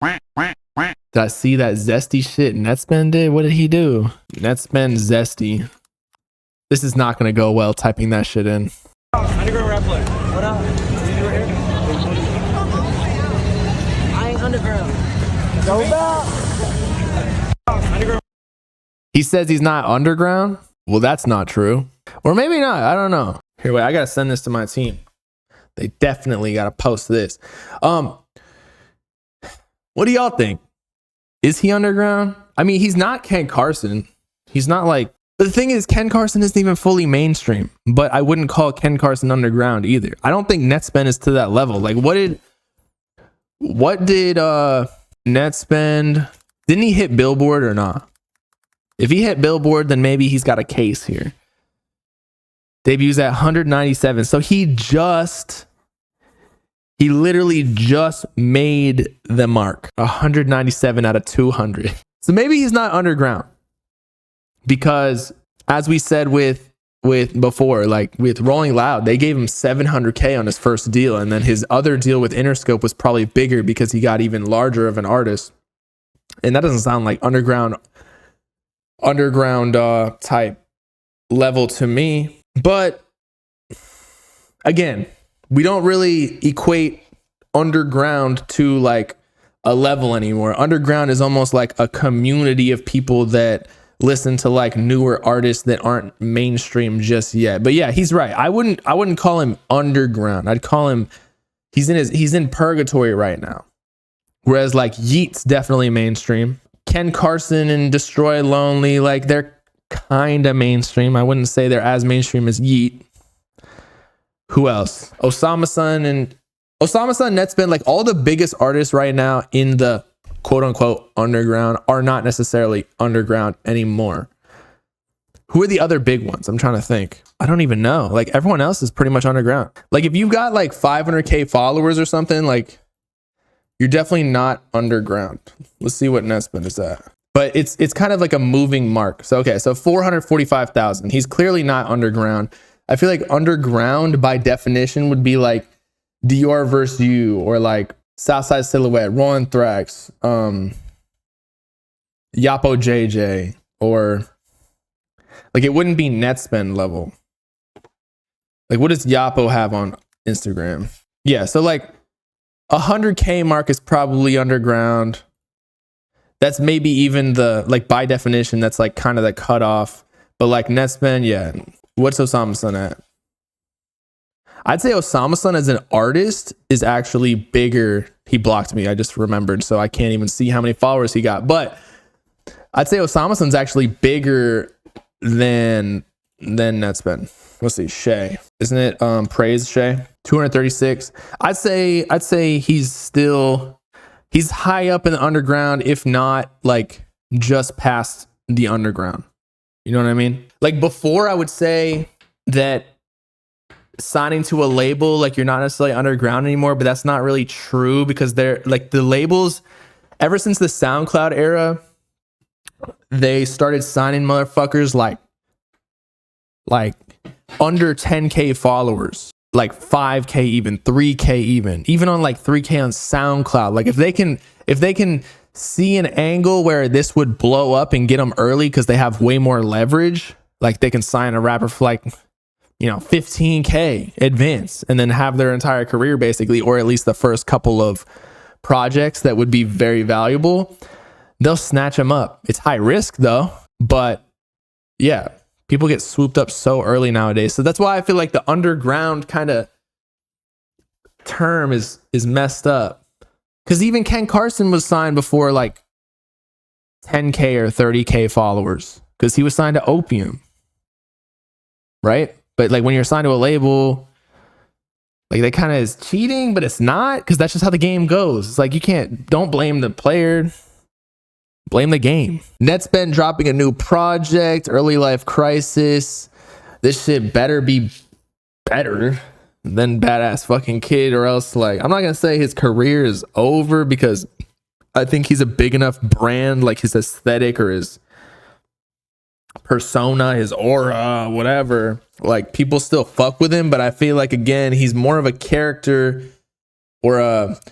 Did I see that zesty shit Nettspend did? What did he do? Nettspend zesty. This is not going to go well typing that shit in. Underground rap play. What up? You were here? I ain't underground. Go back. Underground. He says he's not underground? Well, that's not true. Or maybe not. I don't know. Here, wait. I got to send this to my team. They definitely got to post this. What do y'all think? Is he underground? I mean, he's not Ken Carson. He's not like... The thing is, Ken Carson isn't even fully mainstream, but I wouldn't call Ken Carson underground either. I don't think Nettspend is to that level. Like, what did Nettspend... Didn't he hit Billboard or not? If he hit Billboard, then maybe he's got a case here. Debuts at 197. So he literally just made the mark. 197 out of 200. So maybe he's not underground. Because as we said with before, like with Rolling Loud, they gave him $700K on his first deal. And then his other deal with Interscope was probably bigger because he got even larger of an artist. And that doesn't sound like underground type level to me. But again, we don't really equate underground to like a level anymore. Underground is almost like a community of people that listen to like newer artists that aren't mainstream just yet. But yeah, he's right. I wouldn't call him underground. I'd call him he's in purgatory right now. Whereas like Yeat's definitely mainstream. Ken Carson and Destroy Lonely, like they're kind of mainstream. I wouldn't say they're as mainstream as Yeat. Who else? Osama Sun, Nettspend, like all the biggest artists right now in the quote unquote underground are not necessarily underground anymore. Who are the other big ones? I'm trying to think. I don't even know. Like everyone else is pretty much underground. Like if you've got like 500K followers or something, like you're definitely not underground. Let's see what Nettspend is at. But it's kind of like a moving mark. So okay, so 445,000. He's clearly not underground. I feel like underground by definition would be like Dior vs. You or like Southside Silhouette, Rolling Thrax, Yapo JJ, or like it wouldn't be Nettspend level. Like what does Yapo have on Instagram? Yeah, so like 100K mark is probably underground. That's maybe even the, like by definition, that's like kind of the cutoff. But like Nettspend, yeah. What's Osama Sun at? I'd say Osama Sun as an artist is actually bigger. He blocked me. I just remembered. So I can't even see how many followers he got. But I'd say Osama Sun's actually bigger than Nettspend. Let's see. Shay. Isn't it Praise Shay? 236. I'd say he's high up in the underground, if not like just past the underground. You know what I mean? Like before, I would say that signing to a label, like you're not necessarily underground anymore, but that's not really true because they're like the labels, ever since the SoundCloud era, they started signing motherfuckers like under 10K followers, like 5K, even 3K, even on like 3K on SoundCloud. Like if they can see an angle where this would blow up and get them early because they have way more leverage, like they can sign a rapper for like, 15K advance and then have their entire career basically, or at least the first couple of projects that would be very valuable. They'll snatch them up. It's high risk though, but yeah, people get swooped up so early nowadays. So that's why I feel like the underground kind of term is messed up. Because even Ken Carson was signed before like 10K or 30K followers because he was signed to Opium. Right? But like when you're signed to a label, like that kind of is cheating, but it's not because that's just how the game goes. It's like don't blame the player, blame the game. Nettspend dropping a new project, Early Life Crisis. This shit better be better than Badass Fucking Kid, or else like I'm not gonna say his career is over because I think he's a big enough brand, like his aesthetic or his persona, his aura, whatever, like people still fuck with him. But I feel like again he's more of a character or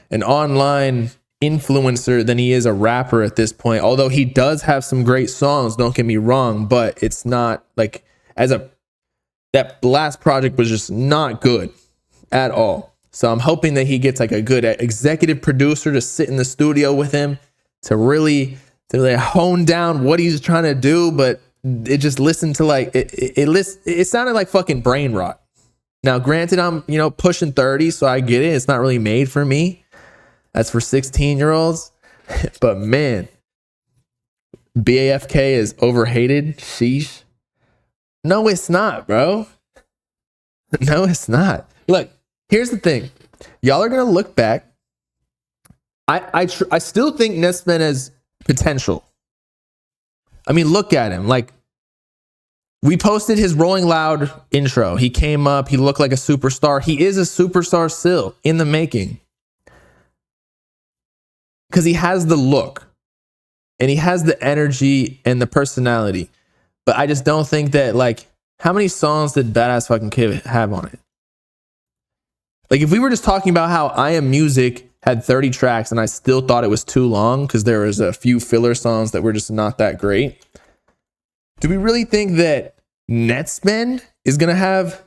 an online influencer than he is a rapper at this point. Although he does have some great songs, don't get me wrong, but it's not like that last project was just not good at all. So I'm hoping that he gets like a good executive producer to sit in the studio with him to really hone down what he's trying to do. But it just listened to like it sounded like fucking brain rot. Now, granted, I'm pushing 30, so I get it. It's not really made for me. That's for 16-year-olds. But man, BAFK is overhated. Sheesh. No, it's not, bro. No, it's not. Look, here's the thing. Y'all are gonna look back. I still think Nettspend has potential. I mean, look at him. Like, we posted his Rolling Loud intro. He came up. He looked like a superstar. He is a superstar still in the making. Because he has the look. And he has the energy and the personality. But I just don't think that, like, how many songs did Badass Fucking Kid have on it? Like, if we were just talking about how I Am Music had 30 tracks and I still thought it was too long because there was a few filler songs that were just not that great. Do we really think that Nettspend is going to have...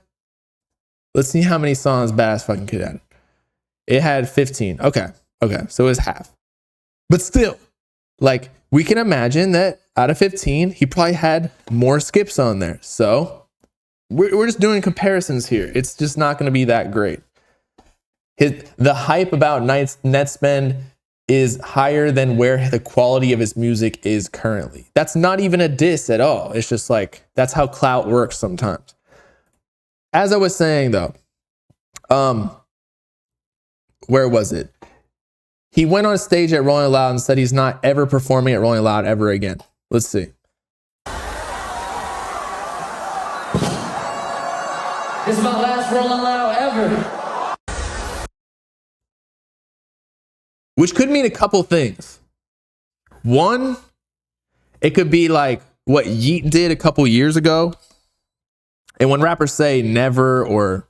Let's see how many songs Badass Fucking Kid had. It had 15. Okay. So it was half. But still, like, we can imagine that out of 15, he probably had more skips on there. So we're just doing comparisons here. It's just not going to be that great. The hype about Nettspend is higher than where the quality of his music is currently. That's not even a diss at all. It's just like, that's how clout works sometimes. As I was saying though, where was it? He went on stage at Rolling Loud and said he's not ever performing at Rolling Loud ever again. Let's see. This is my last Rolling Loud ever. Which could mean a couple things. One, it could be like what Yeet did a couple years ago. And when rappers say never or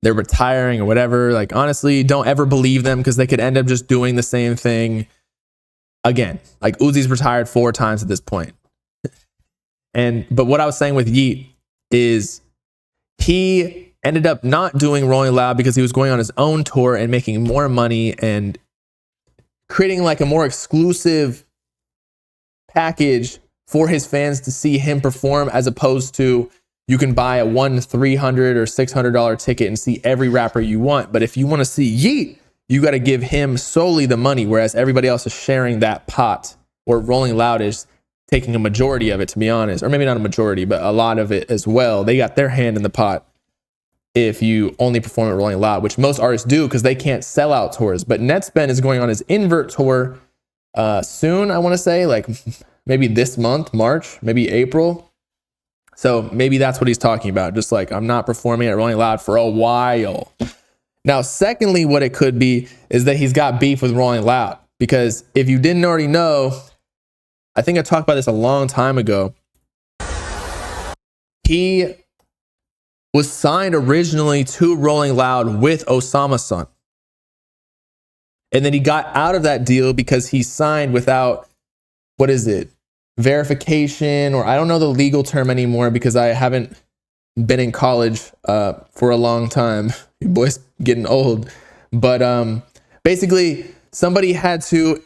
they're retiring or whatever, like, honestly, don't ever believe them because they could end up just doing the same thing again. Like, Uzi's retired 4 times at this point. But what I was saying with Yeet is he ended up not doing Rolling Loud because he was going on his own tour and making more money and creating like a more exclusive package for his fans to see him perform, as opposed to you can buy a $300 or $600 ticket and see every rapper you want. But if you want to see Yeet, you got to give him solely the money, whereas everybody else is sharing that pot, or Rolling Loud is taking a majority of it, to be honest. Or maybe not a majority, but a lot of it as well. They got their hand in the pot if you only perform at Rolling Loud, which most artists do because they can't sell out tours. But Nettspend is going on his invert tour soon, I want to say, like maybe this month, March, maybe April. So maybe that's what he's talking about. Just like, I'm not performing at Rolling Loud for a while. Now, secondly, what it could be is that he's got beef with Rolling Loud. Because if you didn't already know, I think I talked about this a long time ago. He was signed originally to Rolling Loud with Osama Son. And then he got out of that deal because he signed without, what is it? Verification, or I don't know the legal term anymore because I haven't been in college for a long time. You boys getting old. But basically, somebody had to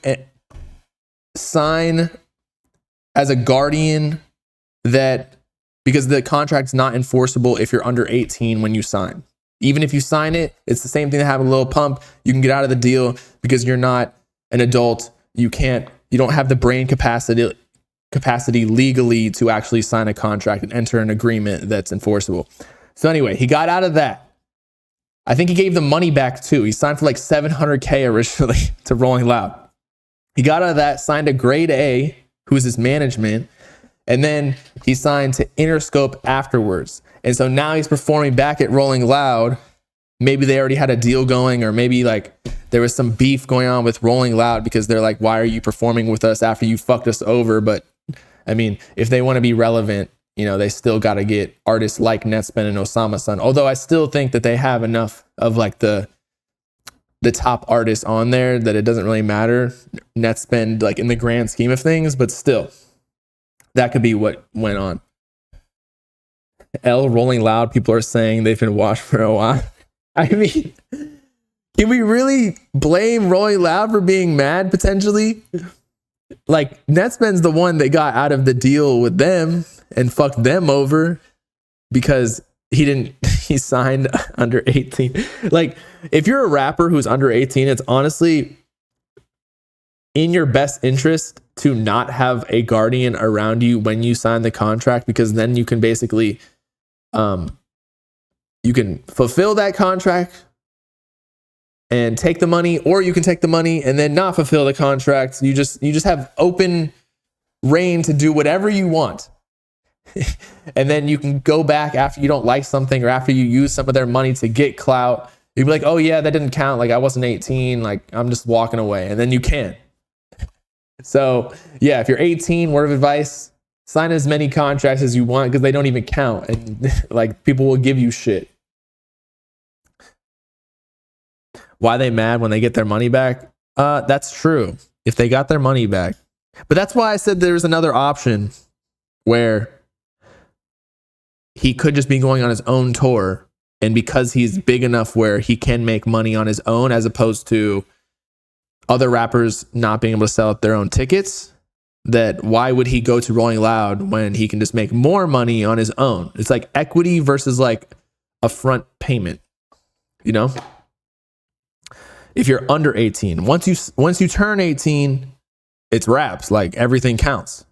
sign as a guardian that, because the contract's not enforceable if you're under 18 when you sign. Even if you sign it, it's the same thing that happened with Lil Pump. You can get out of the deal because you're not an adult. You don't have the brain capacity legally to actually sign a contract and enter an agreement that's enforceable. So anyway, he got out of that. I think he gave the money back too. He signed for like $700K originally to Rolling Loud. He got out of that, signed to Grade A, who's his management, and then he signed to Interscope afterwards. And so now he's performing back at Rolling Loud. Maybe they already had a deal going, or maybe like there was some beef going on with Rolling Loud because they're like, why are you performing with us after you fucked us over? But I mean, if they want to be relevant, they still got to get artists like Nettspend and Osama Son. Although I still think that they have enough of like the the top artists on there that it doesn't really matter Nettspend like in the grand scheme of things, but still that could be what went on. Rolling Loud, people are saying they've been washed for a while. I mean, can we really blame Rolling Loud for being mad potentially? Like, Nettspend's the one that got out of the deal with them and fucked them over because he signed under 18. Like, if you're a rapper who's under 18, it's honestly in your best interest to not have a guardian around you when you sign the contract, because then you can basically you can fulfill that contract and take the money, or you can take the money and then not fulfill the contract. You just have open reign to do whatever you want. And then you can go back after you don't like something, or after you use some of their money to get clout. You'd be like, oh yeah, that didn't count. Like, I wasn't 18. Like, I'm just walking away. And then you can. So yeah, if you're 18, word of advice, sign as many contracts as you want, because they don't even count. And like, people will give you shit. Why are they mad when they get their money back? That's true. If they got their money back. But that's why I said there's another option where he could just be going on his own tour, and because he's big enough where he can make money on his own, as opposed to other rappers not being able to sell out their own tickets, that why would he go to Rolling Loud when he can just make more money on his own? It's like equity versus like a front payment, you know? If you're under 18, once you turn 18, it's raps. Like, everything counts.